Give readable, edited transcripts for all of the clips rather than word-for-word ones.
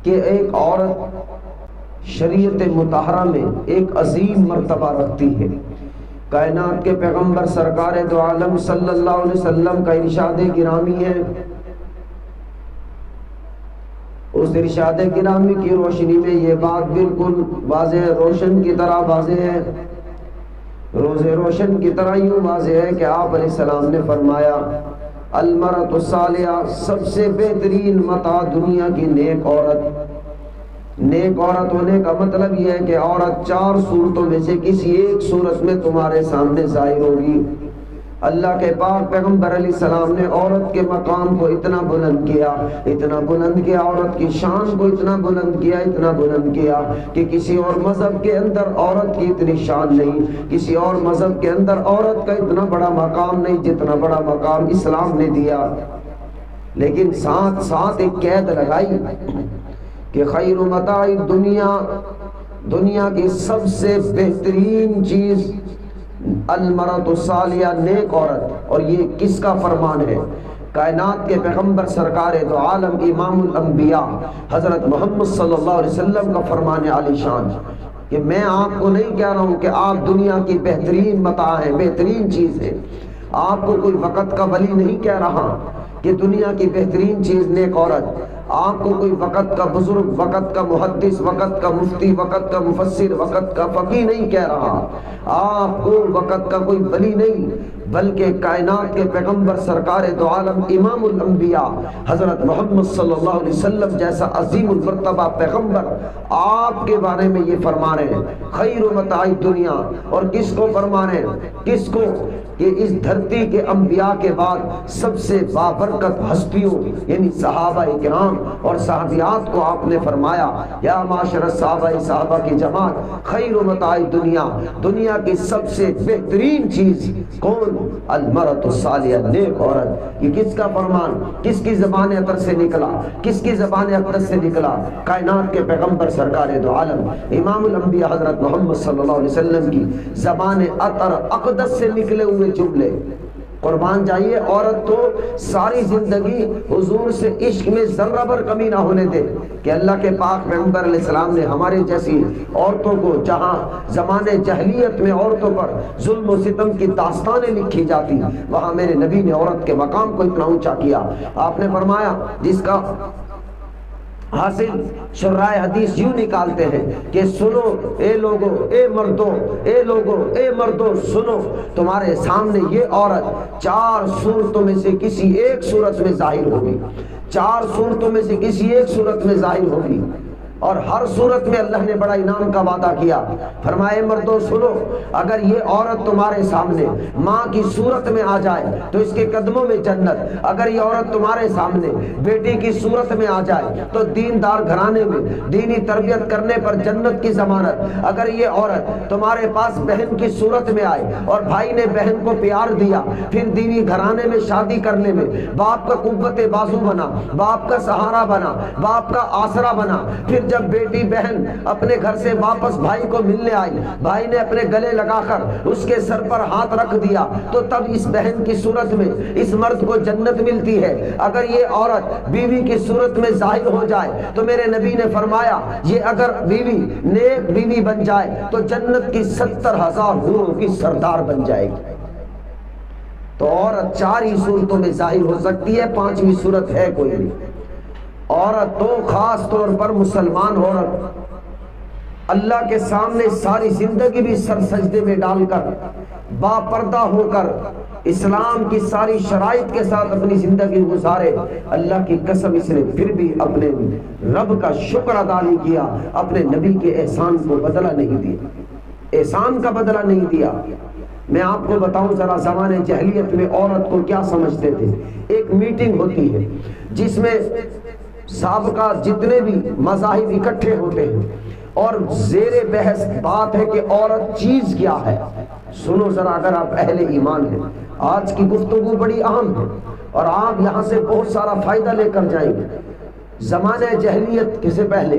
کہ ایک عورت شریعت مطہرہ میں ایک عظیم مرتبہ رکھتی ہے۔ کائنات کے پیغمبر سرکار دو عالم صلی اللہ علیہ وسلم کا ارشاد گرامی ہے، اس ارشاد گرامی کی روشنی میں یہ بات بالکل واضح روشن کی طرح واضح ہے، روز روشن کی طرح یوں واضح ہے کہ آپ علیہ السلام نے فرمایا المرأۃ الصالحہ، سب سے بہترین متاع دنیا کی نیک عورت۔ نیک عورت ہونے کا مطلب یہ ہے کہ عورت چار صورتوں میں سے کسی ایک صورت میں تمہارے سامنے ظاہر ہوگی۔ اللہ کے پاک پیغمبر علیہ السلام نے عورت کے مقام کو اتنا بلند کیا، اتنا بلند کیا، عورت کی شان کو اتنا بلند کیا، اتنا بلند کیا کہ کسی اور مذہب کے اندر عورت کی اتنی شان نہیں، کسی اور مذہب کے اندر عورت کا اتنا بڑا مقام نہیں جتنا بڑا مقام اسلام نے دیا۔ لیکن ساتھ ساتھ ایک قید لگائی کہ خیر متاع دنیا، دنیا کی سب سے بہترین چیز المرأۃ الصالحہ، نیک عورت۔ اور یہ کس کا فرمان ہے؟ کائنات کے پیغمبر سرکار دو عالم امام الانبیاء حضرت محمد صلی اللہ علیہ وسلم کا فرمان عالی شان، کہ میں آپ کو نہیں کہہ رہا ہوں کہ آپ دنیا کی بہترین متاع ہے، بہترین چیز ہے، آپ کو کوئی وقت کا ولی نہیں کہہ رہا کہ دنیا کی بہترین چیز نیک عورت، آپ کو کوئی وقت کا بزرگ، وقت کا محدث، وقت کا مفتی، وقت کا مفسر، وقت کا فقیہ نہیں کہہ رہا، آپ کو وقت کا کوئی ولی نہیں، بلکہ کائنات کے پیغمبر سرکار دو عالم امام الانبیاء حضرت محمد صلی اللہ علیہ وسلم جیسا عظیم المرتبہ پیغمبر آپ کے بارے میں یہ فرما رہے ہیں خیر متاع دنیا۔ اور کس کو فرما رہے ہیں؟ کس کو؟ کہ اس دھرتی کے انبیاء کے بعد سب سے بابرکت ہستیوں یعنی صحابہ کرام اور صحابیات کو آپ نے فرمایا یا معاشر الصحابہ، صحابہ کی جماعت، خیر متاع دنیا، دنیا کی سب سے بہترین چیز کون؟ المرأۃ الصالحہ، نیک عورت۔ یہ کس کا فرمان؟ کس کی زبان اطہر سے نکلا؟ کس کی زبان اقدس سے نکلا؟ کائنات کے پیغمبر سرکار دو عالم امام الانبیاء حضرت محمد صلی اللہ علیہ وسلم کی زبان اطہر اقدس سے نکلے ہوئے جملے۔ قربان جائیے، عورت تو ساری زندگی حضور سے عشق میں ذرہ بھر کمی نہ ہونے دے کہ اللہ کے پاک پیغمبر علیہ السلام نے ہمارے جیسی عورتوں کو، جہاں زمانے جہلیت میں عورتوں پر ظلم و ستم کی داستانیں لکھی جاتی، وہاں میرے نبی نے عورت کے مقام کو اتنا اونچا کیا۔ آپ نے فرمایا، جس کا حاصل شرائع حدیث یوں نکالتے ہیں کہ سنو اے لوگو، اے مردو، اے لوگو، اے مردو سنو، تمہارے سامنے یہ عورت چار صورتوں میں سے کسی ایک صورت میں ظاہر ہوگی، چار صورتوں میں سے کسی ایک صورت میں ظاہر ہوگی، اور ہر صورت میں اللہ نے بڑا انعام کا وعدہ کیا۔ فرمائے مردو سنو، اگر یہ عورت تمہارے سامنے ماں کی صورت میں آ جائے تو اس کے قدموں میں جنت، اگر یہ عورت تمہارے سامنے بیٹی کی صورت میں آ جائے تو دیندار گھرانے میں دینی تربیت کرنے پر جنت کی ضمانت، اگر یہ عورت تمہارے پاس بہن کی صورت میں آئے اور بھائی نے بہن کو پیار دیا، پھر دینی گھرانے میں شادی کرنے میں باپ کا قوت بازو بنا، باپ کا سہارا بنا، باپ کا آسرا بنا، پھر جب بیٹی بہن اپنے گھر سے واپس بھائی کو ملنے آئی، بھائی نے اپنے گلے لگا کر اس کے سر پر ہاتھ رکھ دیا، تو تب اس بہن کی صورت میں اس مرد کو جنت ملتی ہے۔ اگر یہ عورت بیوی کی صورت میں ظاہر ہو جائے تو میرے نبی نے فرمایا یہ اگر بیوی نیک بیوی بن جائے تو جنت کی 70,000 حوروں کی سردار بن جائے گی۔ تو عورت چار ہی صورتوں میں ظاہر ہو سکتی ہے، پانچویں صورت ہے کوئی نہیں۔ عورت تو خاص طور پر مسلمان عورت اللہ کے سامنے ساری زندگی بھی سر سجدے میں ڈال کر با پردہ ہو کر اسلام کی ساری شرائط کے ساتھ اپنی زندگی گزارے، اللہ کی قسم اس نے پھر بھی اپنے رب کا شکر ادا نہیں کیا، اپنے نبی کے احسان کو بدلہ نہیں دیا، احسان کا بدلہ نہیں دیا۔ میں آپ کو بتاؤں ذرا زمانے جہلیت میں عورت کو کیا سمجھتے تھے۔ ایک میٹنگ ہوتی ہے جس میں سابقہ جتنے بھی مذاہب اکٹھے ہوتے ہیں اور زیر بحث بات ہے کہ عورت چیز کیا ہے۔ سنو ذرا، اگر آپ اہل ایمان ہیں، آج کی گفتگو بڑی اہم ہے اور آپ یہاں سے بہت سارا فائدہ لے کر جائیں گے۔ زمانہ جہلیت سے پہلے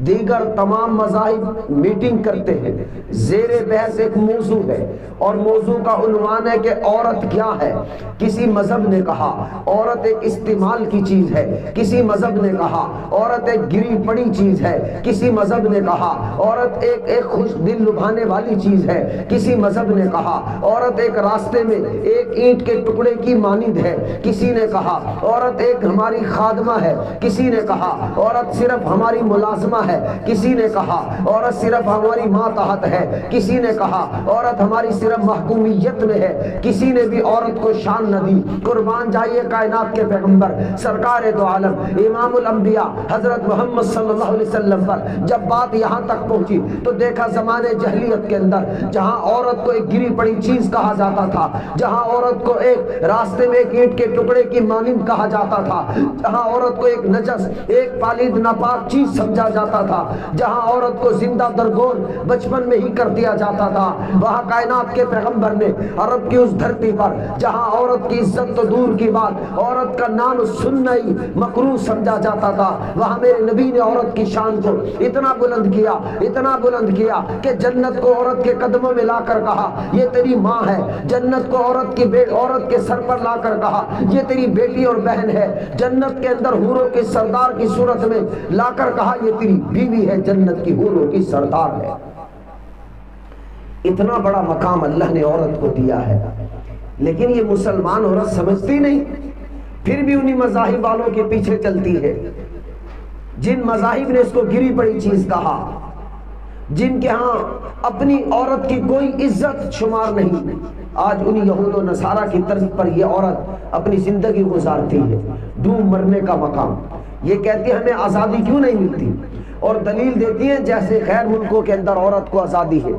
دیگر تمام مذاہب میٹنگ کرتے ہیں، زیر بحث ایک موضوع ہے اور موضوع کا عنوان ہے کہ عورت کیا ہے۔ کسی مذہب نے کہا عورت ایک استعمال کی چیز ہے، کسی مذہب نے کہا عورت ایک گری پڑی چیز ہے، کسی مذہب نے کہا عورت ایک خوش دل لبھانے والی چیز ہے، کسی مذہب نے کہا عورت ایک راستے میں ایک اینٹ کے ٹکڑے کی مانند ہے، کسی نے کہا عورت ایک ہماری خادمہ ہے، کسی نے کہا عورت صرف ہماری ملازمہ ہے، کسی نے کہا عورت صرف ہماری ماتحت ہے، کسی نے کہا عورت ہماری صرف محکومیت میں ہے، کسی نے بھی عورت کو شان نہ دی۔ قربان جائیے کائنات کے پیغمبر سرکار دو عالم امام الانبیاء حضرت محمد صلی اللہ علیہ وسلم پر جب بات یہاں تک پہنچی تو دیکھا زمانے جہلیت کے اندر جہاں عورت کو ایک گری پڑی چیز کہا جاتا تھا، جہاں عورت کو ایک راستے میں ایک اینٹ کے ٹکڑے کی مانند کہا جاتا تھا، جہاں عورت کو ایک نجس ایک پالید ناپاک چیز سمجھا جاتا تھا، جہاں عورت کو زندہ درگور بچپن میں ہی کر دیا جاتا تھا، وہاں کائنات کے پیغمبر نے عرب کی اس دھرتی پر جہاں عورت کی عزت تو دور کی بات عورت کا نام سننا ہی مکروہ سمجھا جاتا تھا، وہاں میرے نبی نے عورت کی شان کو اتنا بلند کیا، اتنا بلند کیا کہ جنت کو عورت کے قدموں میں لا کر کہا یہ تیری ماں ہے، جنت کو عورت کے سر پر لا کر کہا یہ تیری بیٹی اور بہن ہے، جنت کے اندر حوروں کے سردار کی صورت میں لا کر کہا یہ تیری بیوی ہے، جنت کی حوروں کی سردار ہے۔ اتنا بڑا مقام اللہ نے عورت کو دیا ہے، لیکن یہ مسلمان عورت سمجھتی نہیں، پھر بھی انہی مذاہب والوں کے پیچھے چلتی ہے جن مذاہب نے اس کو گری پڑی چیز کہا، جن کے ہاں اپنی عورت کی کوئی عزت شمار نہیں۔ آج انہی یہود و نصارہ کی طرز پر یہ عورت اپنی زندگی گزارتی ہے، ڈوب مرنے کا مقام۔ یہ کہتی ہے ہمیں آزادی کیوں نہیں ملتی، اور دلیل دیتی ہیں جیسے غیر ملکوں کے اندر عورت کو آزادی ہے،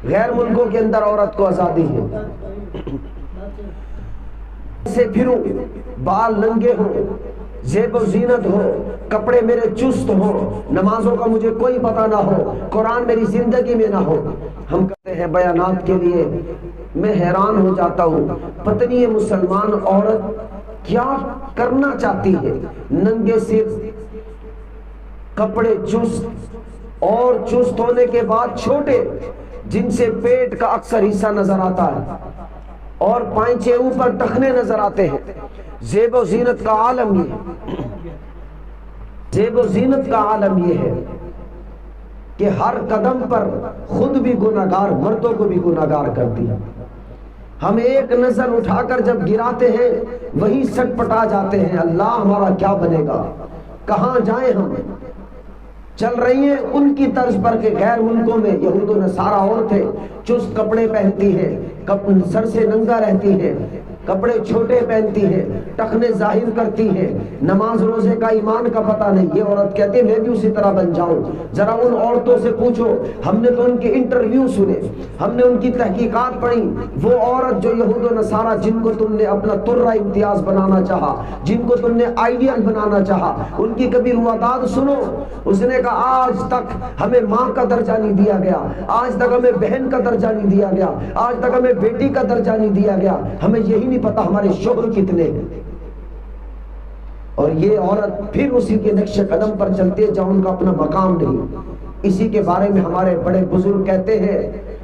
غیر ملکوں کے اندر عورت کو آزادی ہے۔ سے پھروں بال ننگے ہو، زیب و زینت ہو، کپڑے میرے چست ہو، نمازوں کا مجھے کوئی پتہ نہ ہو، قرآن میری زندگی میں نہ ہو۔ ہم کہتے ہیں بیانات کے لیے، میں حیران ہو جاتا ہوں پتہ نہیں یہ مسلمان عورت کیا کرنا چاہتی ہے، ننگے سر، کپڑے چست اور چست ہونے کے بعد چھوٹے جن سے پیٹ کا اکثر حصہ نظر آتا ہے اور پائنچے اوپر ٹخنے نظر آتے ہیں۔ زیب و زینت کا عالم یہ، زیب و زینت کا عالم یہ ہے کہ ہر قدم پر خود بھی گناہگار، مردوں کو بھی گناہگار کرتی ہے۔ ہم ایک نظر اٹھا کر جب گراتے ہیں وہی سٹ پٹا جاتے ہیں، اللہ ہمارا کیا بنے گا، کہاں جائیں ہم۔ چل رہی ہیں ان کی طرز پر کہ غیر ملکوں میں یہود و نصارہ عورتیں چست کپڑے پہنتی ہیں، سر سے ننگا رہتی ہیں، کپڑے چھوٹے پہنتی ہیں، ٹخنے ظاہر کرتی ہیں، نماز روزے کا ایمان کا پتہ نہیں۔ یہ عورت کہتی ہے میں بھی اسی طرح بن جاؤں۔ ذرا ان عورتوں سے پوچھو، ہم نے تو ان کے انٹرویو سنے، ہم نے ان کی تحقیقات پڑھی، وہ عورت جو یہود و نصارہ جن کو تم نے اپنا ترہ امتیاز بنانا چاہا، جن کو تم نے آئیڈیل بنانا چاہا، ان کی کبھی رواداد سنو۔ اس نے کہا آج تک ہمیں ماں کا درجہ نہیں دیا گیا، آج تک ہمیں بہن کا درجہ نہیں دیا گیا، آج تک ہمیں بیٹی کا درجہ نہیں دیا گیا، ہمیں یہی نہیں پتا ہمارے شوہر کتنے ہیں۔ اور یہ عورت پھر اسی کے نقش قدم پر چلتے جہاں ان کا اپنا مقام نہیں۔ اسی کے بارے میں ہمارے بڑے بزرگ کہتے ہیں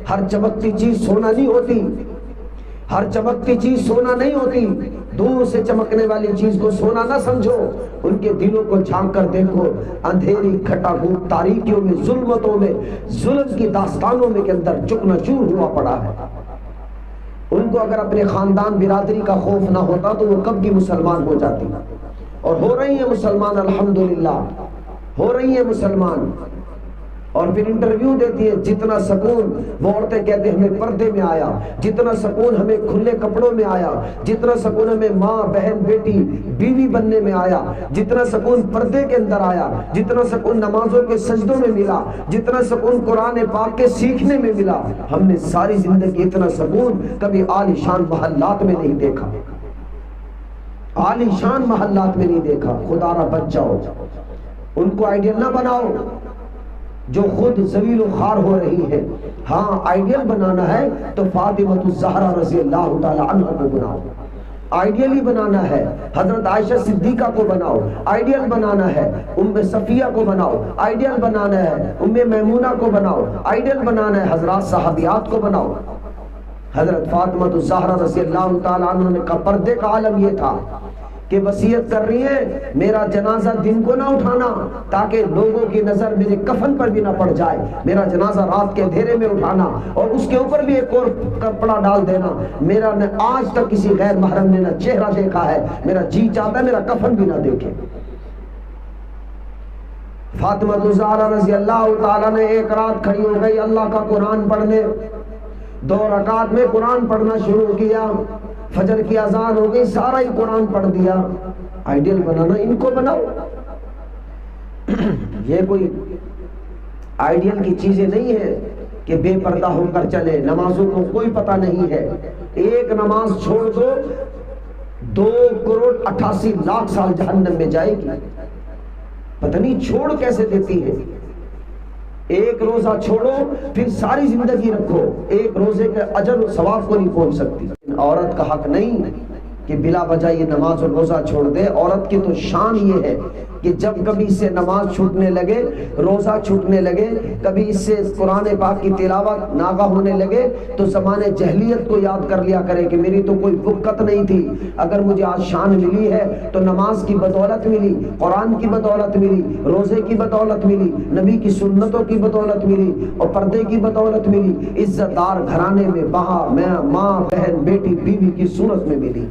ہر چمکتی چیز سونا نہیں ہوتی، ہر چمکتی چیز سونا نہیں ہوتی، دور سے چمکنے والی چیز کو سونا نہ سمجھو، ان کے دلوں کو جھانک کر دیکھو، اندھیری کھٹا گھوٹ تاریکیوں میں، ظلمتوں میں، ظلم کی داستانوں میں کے اندر چکنا چور ہوا پڑا ہے۔ ان کو اگر اپنے خاندان برادری کا خوف نہ ہوتا تو وہ کب کی مسلمان ہو جاتی، اور ہو رہی ہیں مسلمان، الحمدللہ ہو رہی ہیں مسلمان۔ اور پھر انٹرویو دیتی ہے، جتنا سکون وہ عورتیں کہتے ہیں ہمیں پردے میں آیا، جتنا سکون ہمیں کھلے کپڑوں میں آیا، جتنا سکون ہمیں ماں بہن بیٹی بیوی بننے میں آیا، جتنا سکون پردے کے اندر آیا، جتنا سکون نمازوں کے سجدوں میں ملا، جتنا سکون قرآن پاک کے سیکھنے میں ملا، ہم نے ساری زندگی اتنا سکون کبھی عالی شان محلات میں نہیں دیکھا، عالی شان محلات میں نہیں دیکھا۔ خدا را بچ جاؤ، ان کو آئیڈیل نہ بناؤ جو خود ذلیل و خوار ہو رہی ہے۔ ہاں آئیڈیل بنانا ہے تو فاطمہ الزہرا رضی اللہ تعالی عنہ کو بناؤ، آئیڈیل بنانا ہے، حضرت عائشہ صدیقہ کو بناؤ، آئیڈیل بنانا ہے، ام صفیہ کو بناؤ، آئیڈیل بنانا ہے، ام میمونہ کو بناؤ، آئیڈیل بنانا ہے، حضرات صحابیات کو بناؤ۔ حضرت فاطمہ الزہرا رضی اللہ تعالیٰ عنہ نے کہا پردے کا عالم یہ تھا کہ وصیت کر رہی ہے میرا جنازہ دن کو نہ اٹھانا تاکہ لوگوں کی نظر میرے کفن پر بھی نہ پڑ جائے، میرا جنازہ رات کے اندھیرے میں اٹھانا اور اس کے اوپر بھی ایک اور کپڑا ڈال دینا۔ میرا نے آج تک کسی غیر محرم نے نہ چہرہ دیکھا ہے، میرا جی چاہتا ہے میرا کفن بھی نہ دیکھے۔ فاطمہ الزہرا رضی اللہ تعالیٰ نے ایک رات کھڑی ہو گئی اللہ کا قرآن پڑھنے، 2 رکعت میں قرآن پڑھنا شروع کیا، فجر کی اذان ہو گئی، سارا ہی قرآن پڑھ دیا۔ آئیڈیل بنانا ان کو بناؤ۔ یہ کوئی آئیڈیل کی چیزیں نہیں ہے کہ بے پردہ ہو کر چلے، نمازوں کو کوئی پتہ نہیں ہے۔ ایک نماز چھوڑ دو 2,88,00,000 سال جہنم میں جائے گی، پتہ نہیں چھوڑ کیسے دیتی ہے۔ ایک روزہ چھوڑو پھر ساری زندگی رکھو، ایک روزے کے اجر و ثواب کو نہیں پہنچ سکتی۔ عورت کا حق نہیں کہ بلا وجہ یہ نماز اور روزہ چھوڑ دے۔ عورت کی تو شان یہ ہے کہ جب کبھی اس سے نماز چھوٹنے لگے، روزہ چھوٹنے لگے، کبھی اس سے قرآن پاک کی تلاوت ناگاہ ہونے لگے تو زمانے جہلیت کو یاد کر لیا کرے کہ میری تو کوئی وقت نہیں تھی، اگر مجھے آج شان ملی ہے تو نماز کی بدولت ملی، قرآن کی بدولت ملی، روزے کی بدولت ملی، نبی کی سنتوں کی بدولت ملی اور پردے کی بدولت ملی، عزت دار گھرانے میں بہا میں ماں بہن بیٹی بیوی کی صورت میں ملی۔